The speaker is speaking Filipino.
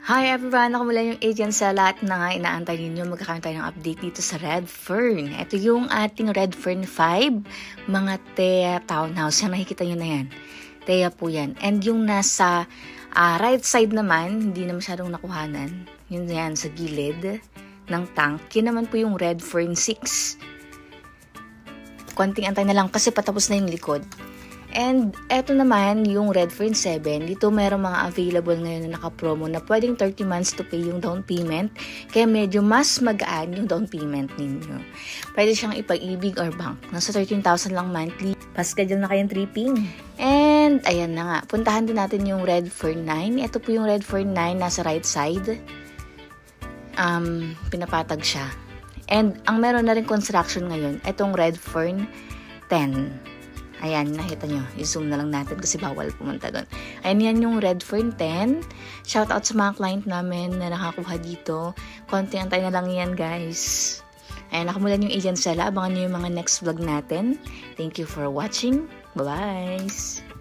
Hi everyone! Ako mula yung agent sa lahat na nga inaantay ninyo. Magkakaroon tayo ng update dito sa Red Fern. Ito yung ating Red Fern 5, mga Thea Townhouse. Yan, nakikita nyo na yan. Thea po yan. And yung nasa right side naman, hindi na masyadong nakuhanan. Yun yan, sa gilid ng tank. Yun naman po yung Red Fern 6. Konting antay na lang kasi patapos na yung likod. And eto naman yung Red Fern 7. Dito merong mga available ngayon na naka-promo na pwedeng 30 months to pay yung down payment. Kaya medyo mas magaan yung down payment ninyo. Pwede siyang ipag-ibig or bank. Nasa 13,000 lang monthly. Pa-schedule na kayong tripping. And ayan na nga. Puntahan din natin yung Red Fern 9. Ito po yung Red Fern 9 nasa right side. Pinapatag siya. And ang meron na rin construction ngayon, itong Red Fern 10. Ayan, nakita nyo. I-zoom na lang natin kasi bawal pumunta doon. Ayan, yan yung Red Fern 10. Shoutout sa mga client namin na nakakuha dito. Konti antay na lang yan, guys. Ayan, nakamulan yung agent Stella. Abangan nyo yung mga next vlog natin. Thank you for watching. Bye-bye!